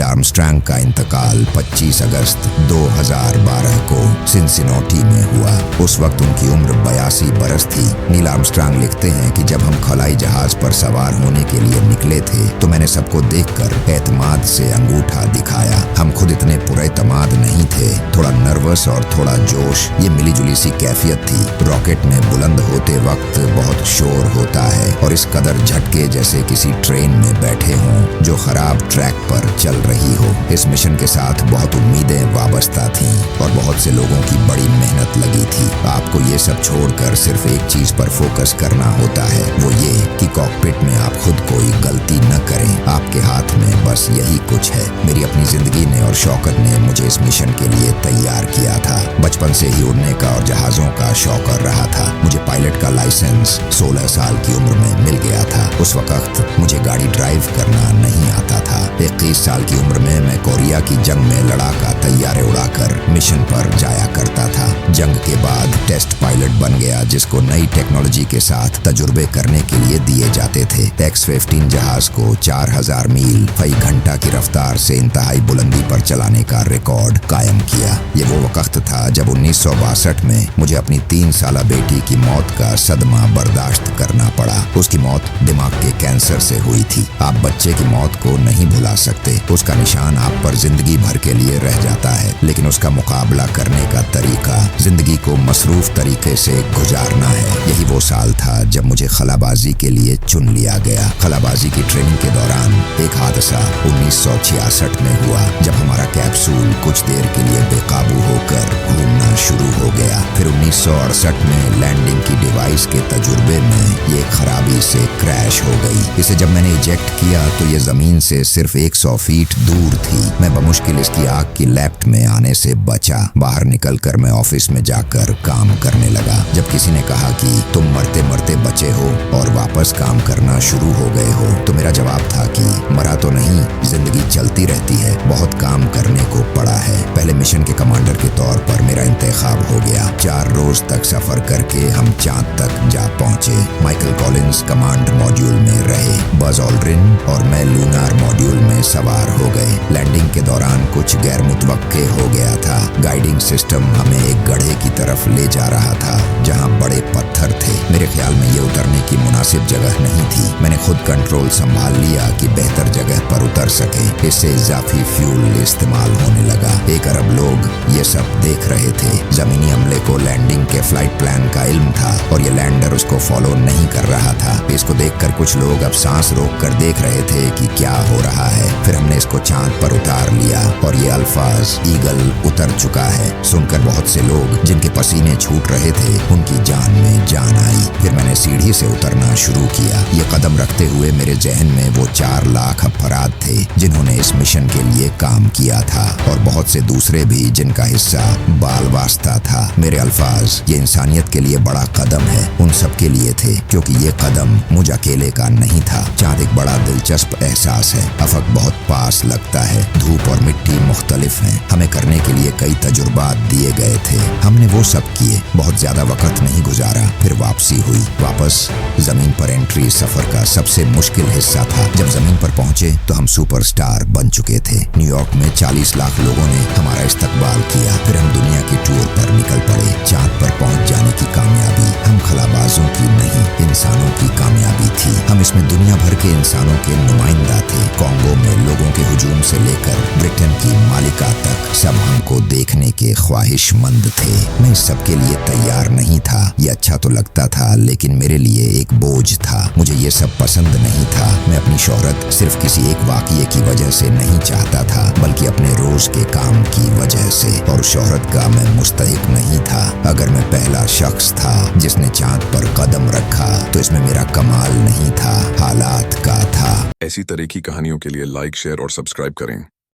Armstrong का इंतकाल 25 अगस्त 2012 को सिनसिनाटी में हुआ। उस वक्त उनकी उम्र 82 बरस थी। नील आर्मस्ट्रांग लिखते हैं कि जब हम खलाई जहाज पर सवार होने के लिए निकले थे तो मैंने सबको देखकर एतमाद से अंगूठा दिखाया। हम खुद इतने पुरएतमाद नहीं थे, थोड़ा नर्वस और थोड़ा जोश, ये मिलीजुली सी कैफियत थी। रॉकेट में बुलंद होते वक्त बहुत शोर होता है और इस कदर झटके जैसे किसी ट्रेन में बैठे हों जो खराब ट्रैक पर चल रही हो। इस मिशन के साथ बहुत उम्मीदें वाबस्ता थीं और बहुत से लोगों की बड़ी मेहनत लगी थी। आपको ये सब छोड़कर सिर्फ एक चीज पर फोकस करना होता है, वो ये कि कॉकपिट में आप खुद कोई गलती न करें। आपके हाथ में बस यही कुछ है। मेरी अपनी जिंदगी ने और शौकत ने मुझे इस मिशन के लिए तैयार किया था। बचपन से ही उड़ने का और जहाजों का शौक रहा था। मुझे पायलट का लाइसेंस 16 साल की उम्र में मिल गया था। उस वक्त मुझे गाड़ी ड्राइव करना नहीं आता था। 21 साल की उम्र में मैं कोरिया की जंग में लड़ाका तैयारे उड़ाकर मिशन पर जाया करता था। जंग के बाद टेस्ट पायलट बन गया, जिसको नई टेक्नोलॉजी के साथ तजुर्बे करने के लिए दिए जाते थे। X-15 जहाज को 4000 मील फी घंटा की रफ्तार से इंतहाई बुलंदी पर चलाने का रिकॉर्ड कायम किया। ये वो वक्त था जब 1962 में मुझे अपनी 3 साला बेटी की मौत का सदमा बर्दाश्त करना पड़ा। उसकी मौत दिमाग के कैंसर से हुई थी। आप बच्चे की मौत को नहीं भुला सकते, उसका निशान आप पर जिंदगी भर के लिए रह जाता है, लेकिन उसका मुकाबला करने का तरीका जिंदगी को मसरूफ तरीके से गुजारना है। यही वो साल था जब मुझे खलाबाजी के लिए चुन लिया गया। खलाबाजी की ट्रेनिंग के दौरान एक हादसा 1966 में हुआ, जब हमारा कैप्सूल कुछ देर के लिए बेकाबू होकर घूमना शुरू हो गया। फिर 1968 में लैंडिंग की डिवाइस के तजुर्बे में ये खराबी से क्रैश हो गई। इसे जब मैंने इजेक्ट किया तो ये जमीन से सिर्फ 100 फीट दूर थी। मैं बमुश्किल इसकी आग की लेफ्ट में आने से बचा। बाहर निकलकर मैं ऑफिस में जाकर काम करने लगा। जब किसी ने कहा कि तुम मरते मरते बचे हो और वापस काम करना शुरू हो गए हो, तो मेरा जवाब था कि मरा तो नहीं, जिंदगी चलती रहती है, बहुत काम करने को पड़ा है। पहले मिशन के कमांडर के तौर पर मेरा इंतखाब हो गया। 4 रोज तक सफर करके हम चांद तक जा पहुंचे। माइकल कॉलिंस कमांड मॉड्यूल में रहे। बज ऑल्ड्रिन और मैं लूनार मॉड्यूल में सवार हो गए। लैंडिंग के दौरान कुछ गैर मुतवक्के हो गया था। गाइडिंग सिस्टम हमें एक गड्ढे की तरफ ले जा रहा था जहां बड़े पत्थर थे। मेरे ख्याल में ये उतरने की मुनासिब जगह नहीं थी। मैंने खुद कंट्रोल संभाल लिया कि बेहतर जगह पर उतर सके। इससे इजाफी फ्यूल इस्तेमाल होने लगा। 1 अरब लोग ये सब देख रहे थे। जमीनी अमले को लैंडिंग के फ्लाइट प्लान का इल्म था और ये लैंडर उसको फॉलो नहीं कर रहा था। इसको देखकर कुछ लोग अब सांस रोक कर देख रहे थे कि क्या हो रहा है। फिर हमने इसको चांद पर उतार लिया और ये अल्फाज ईगल उतर चुका है सुनकर बहुत से लोग जिनके पसीने छूट रहे थे, उनकी जान में जान आई। फिर मैंने सीढ़ी से उतरना शुरू किया। ये कदम रखते हुए मेरे जहन में वो 4 लाख अफराद थे जिन्होंने इस मिशन के लिए काम किया था और बहुत से दूसरे भी जिनका हिस्सा बाल वास्ता था। मेरे अल्फाज ये इंसानियत के लिए बड़ा कदम है उन सब के लिए थे, क्योंकि ये कदम मुझ अकेले का नहीं था। चांद एक बड़ा दिलचस्प एहसास है। अफक बहुत पास लगता है। धूप और मिट्टी मुख्तलिफ हैं। हमें करने के लिए कई तजुर्बात दिए गए थे। हमने वो सब किए। बहुत ज्यादा वक्त नहीं गुजारा। फिर वापसी हुई। वापस जमीन पर एंट्री सफर का सबसे मुश्किल हिस्सा था। जब जमीन पर पहुंचे तो हम सुपरस्टार बन चुके थे। न्यूयॉर्क में 40 लाख लोगों ने हमारा इस्तकबाल किया। फिर हम दुनिया की टूर पर निकल पड़े। चांद पर पहुंच जाने की कामयाबी हम खलाबाजों की नहीं, इंसानों की कामयाबी थी। हम इसमें दुनिया भर के इंसानों के नुमाइंदा थे। कॉन्गो में लोगों के हुजूम से लेकर ब्रिटेन की मालिका तक सब हमको देखने के ख्वाहिशमंद थे। मैं इस सब के लिए तैयार नहीं था। ये अच्छा तो लगता था, लेकिन मेरे लिए एक बोझ था। मुझे ये सब पसंद नहीं था। मैं अपनी शोहरत सिर्फ किसी एक वाक़ये की वजह से नहीं चाहता था, बल्कि अपने रोज के काम की वजह से। और शोहरत का मैं मुस्तहिक नहीं था। अगर मैं पहला शख्स था जिसने चांद पर कदम रखा तो इसमें मेरा कमाल नहीं था, हालात का था। ऐसी तरह की कहानियों के लिए लाइक, शेयर और सब्सक्राइब करें।